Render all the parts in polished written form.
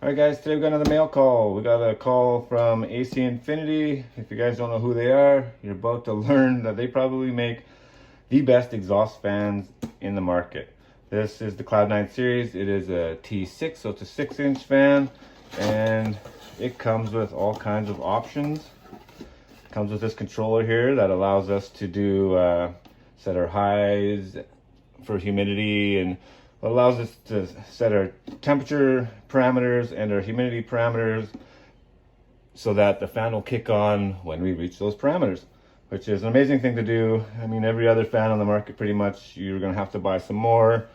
All right, guys, today we got another mail call. We got a call from AC Infinity. If you guys don't know who they are, you're about to learn that they probably make the best exhaust fans in the market. This is the Cloud9 series. It is a T6, so it's a 6-inch fan, and it comes with all kinds of options. It comes with this controller here that allows us to do set our highs for humidity, and it allows us to set our temperature parameters and our humidity parameters so that the fan will kick on when we reach those parameters, which is an amazing thing to do. I mean, every other fan on the market, pretty much, you're going to have to buy some more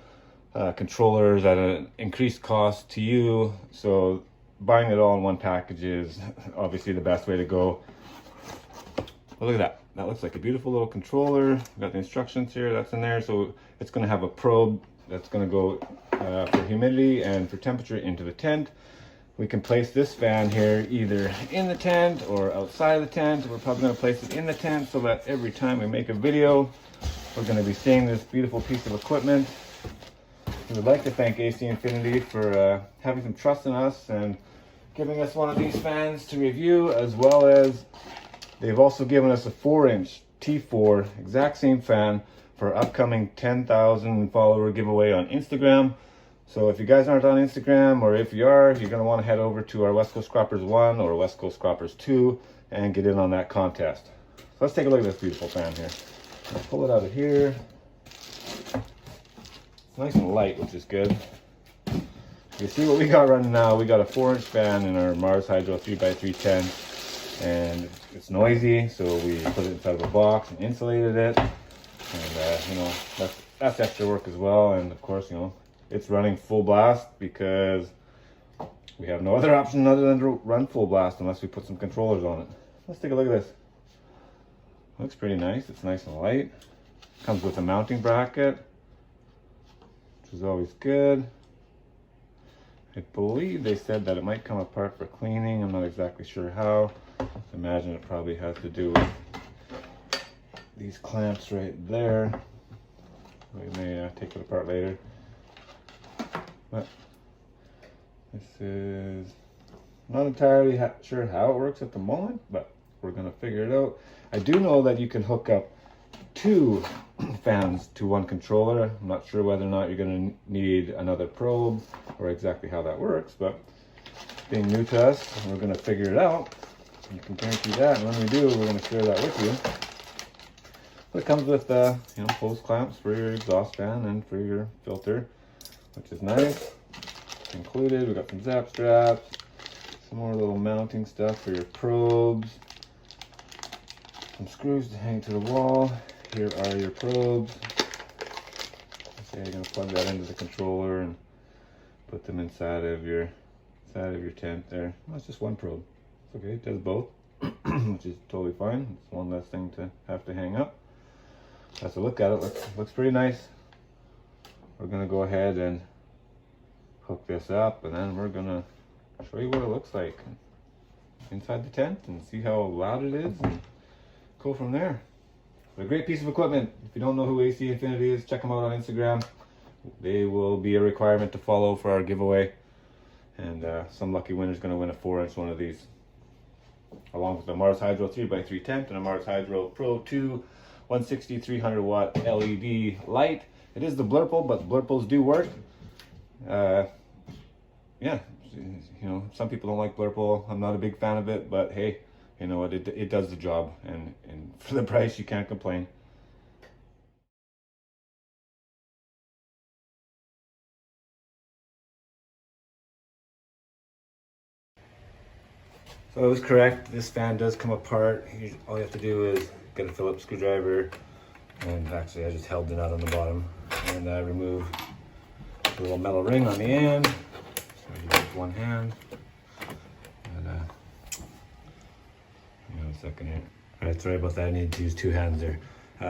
controllers at an increased cost to you. So buying it all in one package is obviously the best way to go. But look at that. That looks like a beautiful little controller. We've got the instructions here. That's in there. So it's going to have a probe that's going to go for humidity and for temperature into the tent. We can place this fan here either in the tent or outside of the tent. We're probably going to place it in the tent so that every time we make a video, we're going to be seeing this beautiful piece of equipment. We would like to thank AC Infinity for having some trust in us and giving us one of these fans to review, as well as they've also given us a 4-inch T4, exact same fan, for upcoming 10,000 follower giveaway on Instagram. So if you guys aren't on Instagram, or if you are, you're going to want to head over to our West Coast Croppers 1 or West Coast Croppers 2 and get in on that contest. So let's take a look at this beautiful fan here. I'll pull it out of here. It's nice and light, which is good. You see what we got running now. We got a 4-inch fan in our Mars Hydro 3x310, and it's noisy, so we put it inside of a box and insulated it. And you know, that's extra work as well. And of course, you know, it's running full blast because we have no other option other than to run full blast unless we put some controllers on it. Let's take a look at this. Looks pretty nice. It's nice and light. Comes with a mounting bracket, which is always good. I believe they said that it might come apart for cleaning. I'm not exactly sure how. I imagine it probably has to do with these clamps right there. We may take it apart later. But this is not entirely sure how it works at the moment, but we're going to figure it out. I do know that you can hook up 2 fans to one controller. I'm not sure whether or not you're going to need another probe or exactly how that works, but being new to us, we're going to figure it out. You can guarantee that, and when we do, we're going to share that with you. It comes with you know, hose clamps for your exhaust fan and for your filter, which is nice. Included, we got some zap straps, some more little mounting stuff for your probes, some screws to hang to the wall. Here are your probes. So you're gonna plug that into the controller and put them inside of your tent there. Well, it's just one probe. It's okay. It does both, which is totally fine. It's one less thing to have to hang up. That's a look at it. Looks pretty nice. We're gonna go ahead and hook this up, and then we're gonna show you what it looks like inside the tent and see how loud it is and go from there. But a great piece of equipment. If you don't know who AC Infinity is, check them out on Instagram. They will be a requirement to follow for our giveaway, and some lucky winner is going to win a 4-inch one of these, along with the Mars Hydro 3x3 tent and a Mars Hydro Pro 2 160 300 watt LED light. It is the Blurple, but Blurples do work. Yeah, you know, some people don't like Blurple. I'm not a big fan of it, but hey, you know what, it does the job, and for the price, you can't complain. So I was correct, this fan does come apart. All you have to do is get a Phillips screwdriver, and actually I just held the nut on the bottom, and remove the little metal ring on the end. So you use one hand, and hang on a second here. Alright, sorry about that, I needed to use 2 hands there.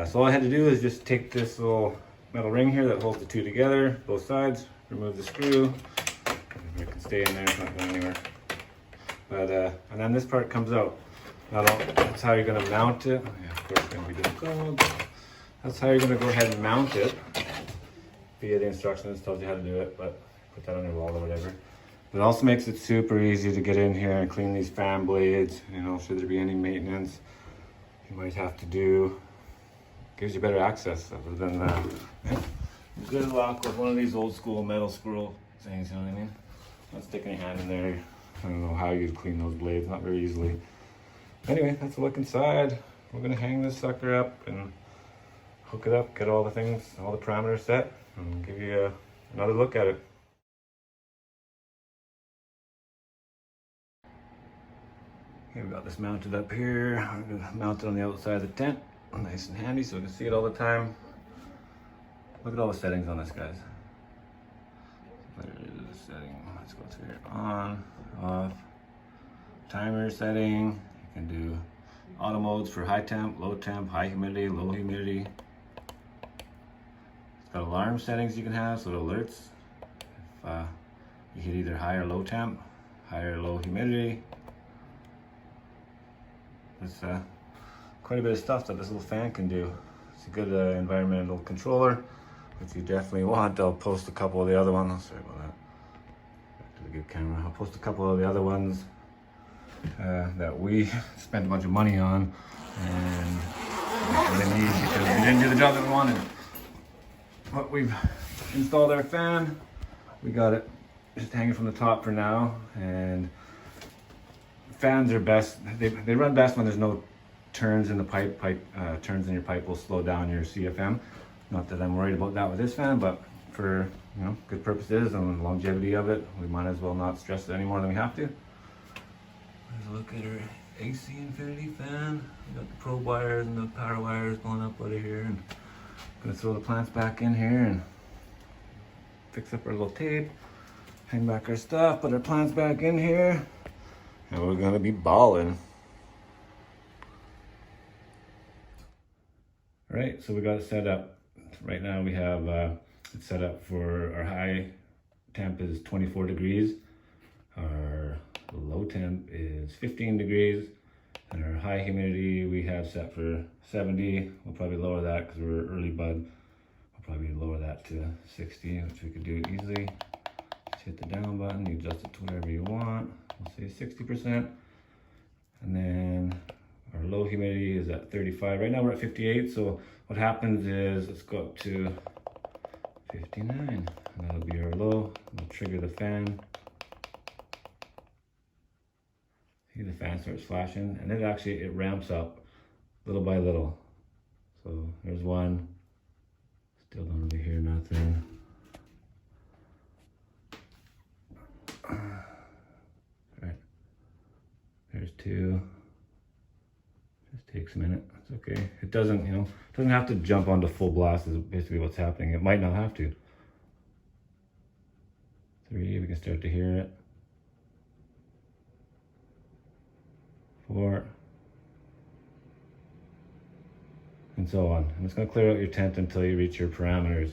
So all I had to do is just take this little metal ring here that holds the 2 together, both sides, remove the screw. It can stay in there, it's not going anywhere. But, and then this part comes out. Now that's how you're going to mount it. Oh, yeah, of course, it's going to be difficult. That's how you're going to go ahead and mount it via the instructions. Tells you how to do it, but put that on your wall or whatever. It also makes it super easy to get in here and clean these fan blades. You know, should there be any maintenance you might have to do. Gives you better access other than good luck with one of these old school metal screw things, you know what I mean? Not sticking your hand in there. I don't know how you'd clean those blades, not very easily. Anyway, that's a look inside. We're gonna hang this sucker up and hook it up, get all the things, all the parameters set, and give you another look at it. Okay, we got this mounted up here. We're gonna mount it on the outside of the tent. Nice and handy so we can see it all the time. Look at all the settings on this, guys. There is the setting. Let's go through here. On, off, timer setting. You can do auto modes for high temp, high humidity, low humidity. It's got alarm settings you can have, so it alerts if you hit either high or low temp, high or low humidity. It's quite a bit of stuff that this little fan can do. It's a good environmental controller, which you definitely want. I'll post a couple of the other ones. Sorry about that. Back to the good camera. I'll post a couple of the other ones that we spent a bunch of money on and really need because we didn't do the job that we wanted. But we've installed our fan. We got it just hanging from the top for now, and fans are best. They run best when there's no turns in the pipe. Turns in your pipe will slow down your CFM. Not that I'm worried about that with this fan, but for good purposes and longevity of it, we might as well not stress it any more than we have to. Let's look at our AC Infinity fan. We got the probe wires and the power wires going up out of here, and I'm gonna throw the plants back in here and fix up our little tape, hang back our stuff, put our plants back in here, and we're gonna be balling. All right, so we got it set up. Right now we have it set up for our high temp is 24 degrees. Our low temp is 15 degrees. And our high humidity we have set for 70. We'll probably lower that because we're early bud. We'll probably lower that to 60, which we could do easily. Just hit the down button, you adjust it to whatever you want. We'll say 60%. And then our low humidity is at 35. Right now we're at 58, so what happens is, let's go up to 59. And that'll be our low. We'll trigger the fan. See, the fan starts flashing, and it ramps up little by little. So there's one. Still don't really hear nothing. Right. There's two. Just takes a minute. It's okay. It doesn't, doesn't have to jump onto full blast is basically what's happening. It might not have to. 3, we can start to hear it. 4. And so on. I'm just going to clear out your tent until you reach your parameters.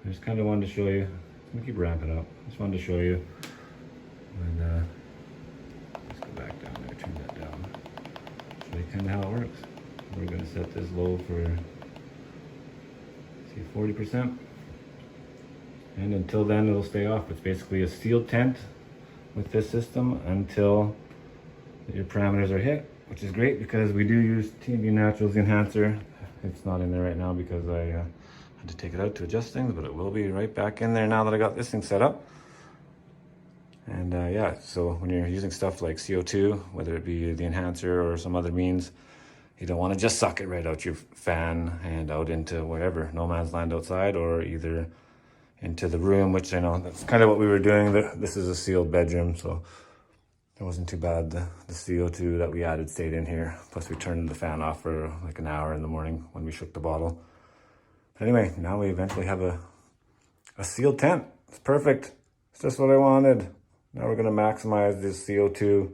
I just kind of wanted to show you. I'm going to keep ramping up. Just wanted to show you. And let's go back down there, turn that down. Show you kind of how it works. We're going to set this low for, see, 40%. And until then, it'll stay off. It's basically a sealed tent with this system until your parameters are hit, which is great because we do use TNB Naturals enhancer. It's not in there right now because I had to take it out to adjust things, but it will be right back in there now that I got this thing set up. And yeah, so when you're using stuff like CO2, whether it be the enhancer or some other means, you don't want to just suck it right out your fan and out into wherever, no man's land outside, or either into the room, which I know that's kind of what we were doing. This is a sealed bedroom, so it wasn't too bad. The CO2 that we added stayed in here. Plus we turned the fan off for like an hour in the morning when we shook the bottle. But anyway, now we eventually have a sealed tent. It's perfect. It's just what I wanted. Now we're gonna maximize this CO2.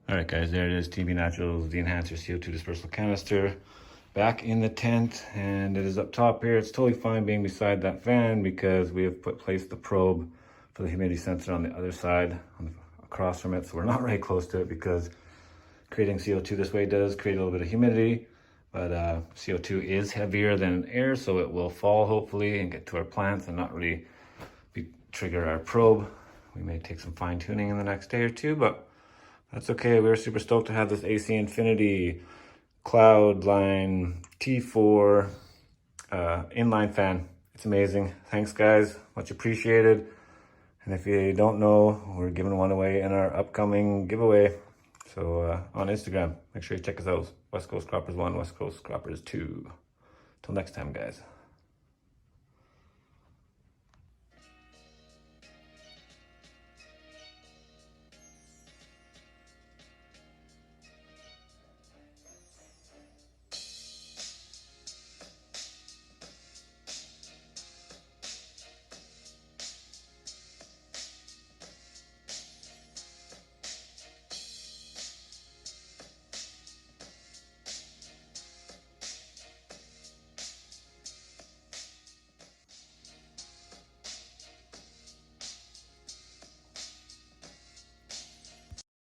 All right, guys, there it is. TNB Naturals, the Enhancer CO2 dispersal canister. Back in the tent, and it is up top here. It's totally fine being beside that fan because we have placed the probe for the humidity sensor on the other side, across from it. So we're not right close to it because creating CO2 this way does create a little bit of humidity, but CO2 is heavier than air, so it will fall hopefully and get to our plants and not really be trigger our probe. We may take some fine tuning in the next day or two, but that's okay. We're super stoked to have this AC Infinity Cloudline T4 inline fan. It's amazing. Thanks guys, much appreciated. And if you don't know, we're giving one away in our upcoming giveaway. So on Instagram, make sure you check us out. West Coast Croppers 1, West Coast Croppers 2. Till next time, guys.